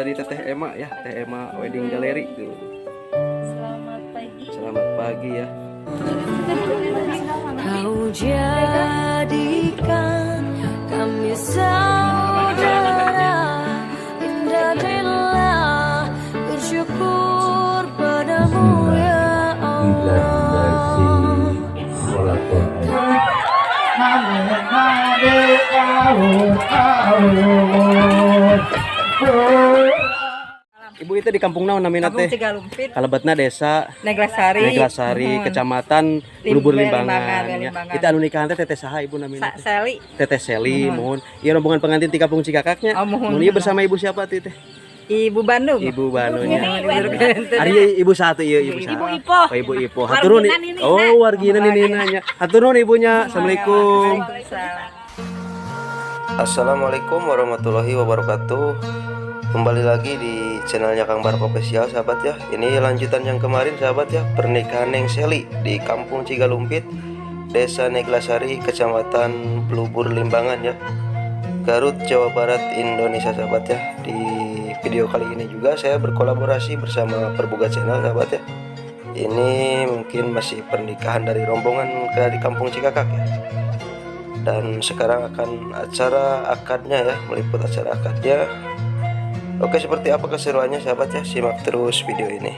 dari Teteh Ema ya, Teh Ema Wedding Gallery tuh. Selamat pagi. Selamat pagi ya. Kau jadikan kami saudara, indah rela bersyukur padamu ya Allah. Ibu itu di kampung naon namina Kampung teh? Cigalumpit, Kalabatna desa Neglasari, Neglasari, Kecamatan Lubur Limbangan. Ya. Limbangan. Kita anu nikahan teh Teteh saha ibu namina teh? Seli. Teteh Seli, mohon. Iya rombongan pengantin di kampung Cikakaknya. Oh, mohon. Mohon iya bersama ibu siapa tuh teh? Ibu Bandung. Ibu Bandung ya. Ibu Ari ibu satu iya ibu satu. Ibu Ipo. Oh, ibu Ipo. Haturun. Oh, wargina ninanya. Haturun ibunya. Assalamualaikum. Assalamualaikum warahmatullahi wabarakatuh. Kembali lagi di channelnya Kang Barok Official sahabat ya. Ini lanjutan yang kemarin sahabat ya, pernikahan Neng Seli di kampung Cigalumpit, Desa Neglasari, Kecamatan Lubur Limbangan ya, Garut, Jawa Barat, Indonesia sahabat ya. Di video kali ini juga saya berkolaborasi bersama Perbuga Channel sahabat ya. Ini mungkin masih pernikahan dari rombongan dari kampung Cikakak ya. Dan sekarang akan acara akadnya ya, meliput acara akadnya. Oke, seperti apa keseruannya sahabat ya, simak terus video ini.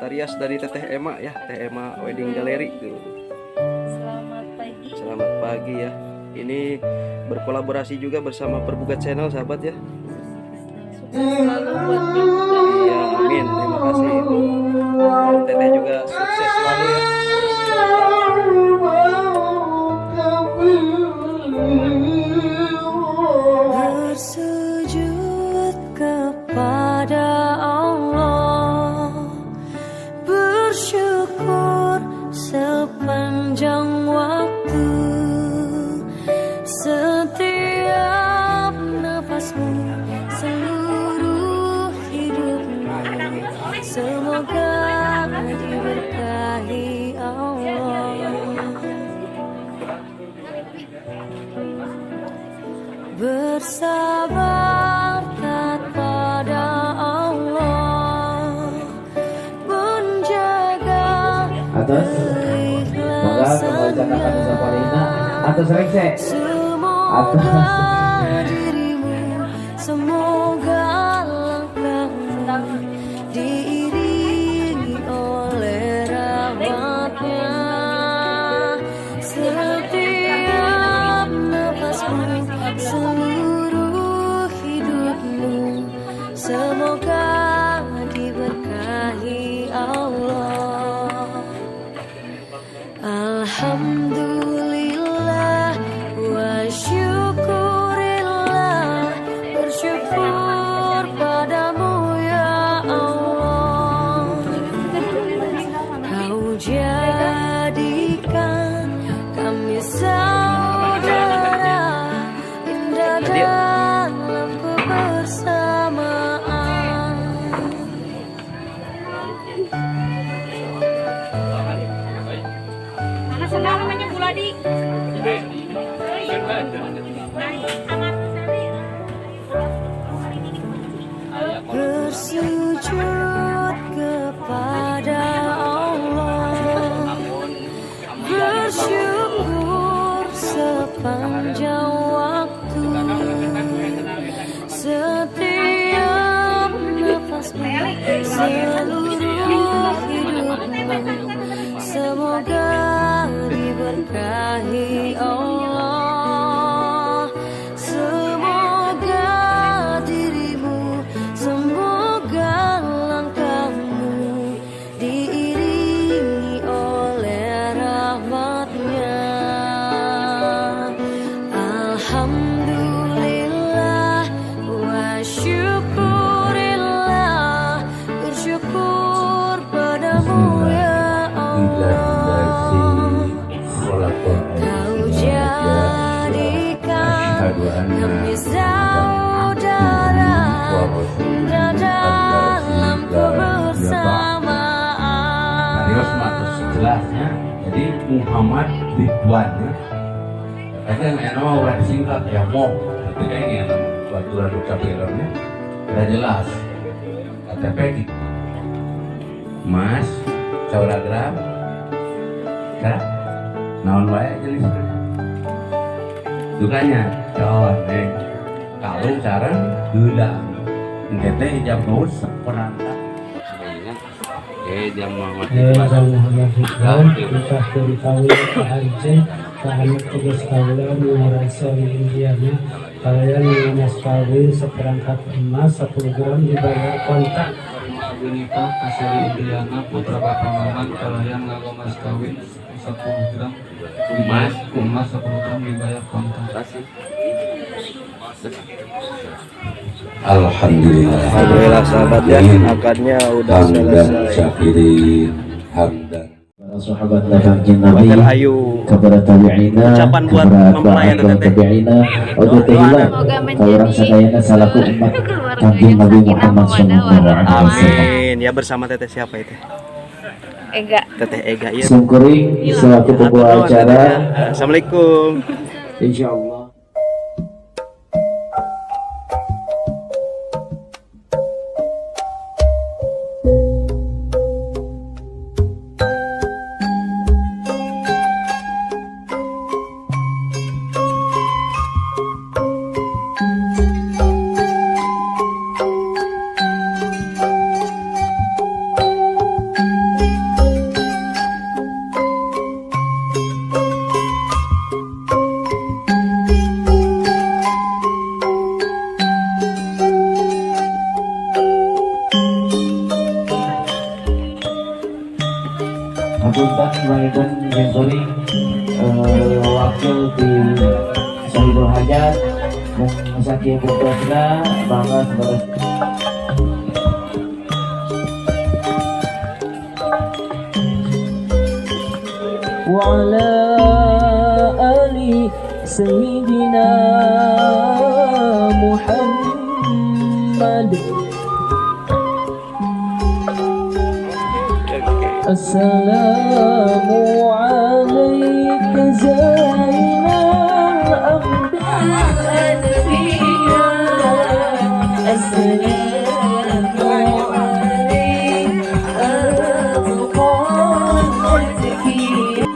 Rias dari Teteh Ema ya, Teh Ema Wedding Gallery tuh. Selamat pagi. Selamat pagi ya. Ini berkolaborasi juga bersama Perbuga Channel sahabat ya. Selalu buat kita. Iya, amin. Terima kasih. Teteh juga sukses selalu ya. Bersujud kepada Allah, bersyukur sepanjang waktu, setiap nafasmu, seluruh hidup. atas rekse. Semoga dirimu, semoga langkahmu diiringi oleh rahmatnya. Setiap nafasmu, seluruh hidupmu, semoga diberkahi Allah. Alhamdulillah wa syukurillah, bersyukur padamu ya Allah. Kau jadikan kami saudara, indah dalam kebersamaan. Saudara namanya Buladi. Bersujud kepada Allah, bersyukur sepanjang waktu, setiap nafasmu, seluruh hidupmu, semoga diberkahi Allah. Semoga dirimu, semoga langkahmu diiringi oleh rahmatnya. Alhamdulillah wa syukurillah, bersyukur padamu ya Allah. Kau jadikan kami saudara, indah dalam kebersamaan. Harus matus jelasnya. Jadi Muhammad Ridwan ya. Katanya nama udah disingkat ya mau. Tapi kayaknya baturan ucapannya udah jelas. KTP gitu. Mas, Cauragram, kan? Naon wae jenis dukanya con kalung sareng gula engke hijab gaus perantah dia Muhammad Ridwan nikah dari kawin ke Haji ke anak tugas kawilan merasa Indiana kalian mas kawin seperangkat emas 10 gram dibayar kontak. Nikah asal Indiana putra Bapak Maman kalian ngaku mas kawin 10 gram emas 10 gram dibayar kontak. Alhamdulillah sahabat ya, akadnya udah selesai. Syakirin hamdan. Para sahabat baginda Nabi, Bakal ayu kepada tabi'ina, ucapan buat kepada mempelai atba'at teteh. tabi'ina, ojo tehila, kalau orang sadayana salaku umat kanjeng Nabi Muhammad sallallahu alaihi wasallam. Amin. Ya bersama teteh siapa itu? Ega. Teteh Ega ya. Sungkuring selaku pembawa acara, Assalamualaikum. insyaallah. Hapunten Baikun Gensori wakil di Sahibul Hajat Musaki Bukasna bangga kepada wa ala ali Sayyidina Muhammad. Assalamu alayka zainal abdal anbiya. Assalamu alayka atqal azkiya.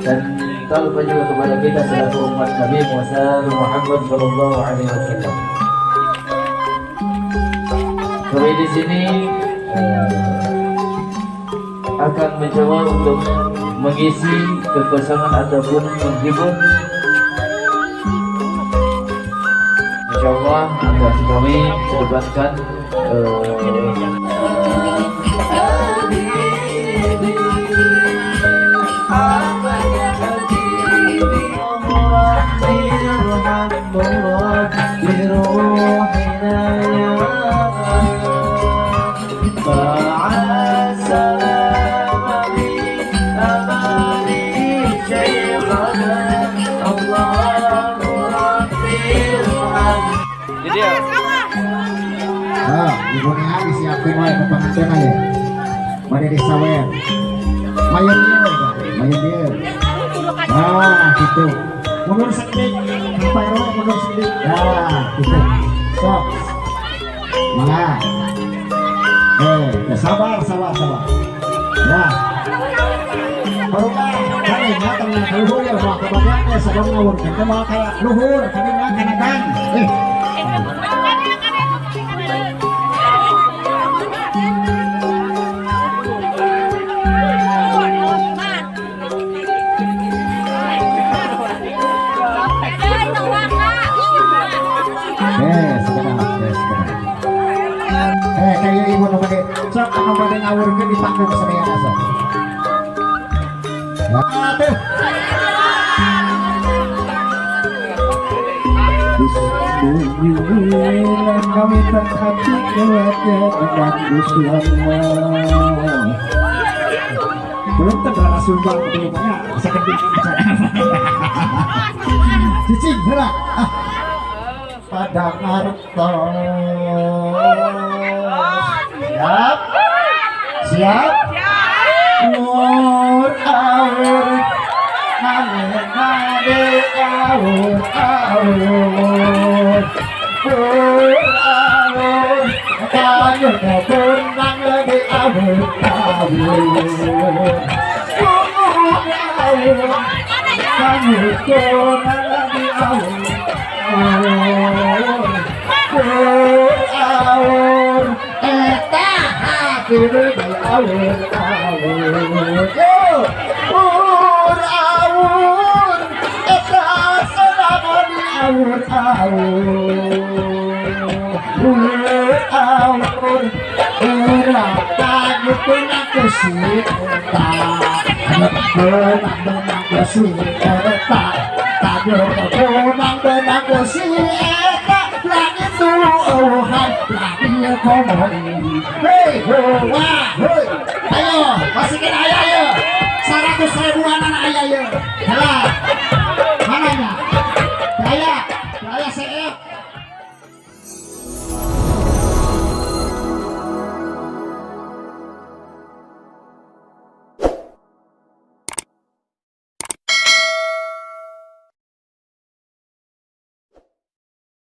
dan tak lupa juga kepada kita selaku umat Nabi Muhammad Sallallahu Alaihi Wasallam. Kami di sini akan mencoba untuk mengisi kekosongan ataupun menghibur. Insyaallah akan kami kedepankan ibunya disiapin wae ke pengantin aja. Mari disawer. Mayun dia. Ah, gitu. Mundur sedikit. Sampai roh mundur sedikit. Ah, gitu. Sok. Mana? Sabar. Ya. Barokah. Kami tengah luhur ya, Pak. Kebagian sedang ngawur. Kita mau kayak luhur, kami kanakan. Kayak ibu nomade, sok nomade ngawurkeun di panggung sadayana sok. Atuh. Bismillah kami hati keluarga dengan Gusti Allah. Belum terdapat sumbang kedepannya sakit. Cicing gerak. Pada ngartos. Siap? Nur awur nade awur kayu benang di awur kayu benang di awur kiri awur eta sedang di awur kayu benang kesita benang kesita kayu benang kesita langit Tuhan lagi kau mau. Hei, wah, hei, ayo, masukin ayo.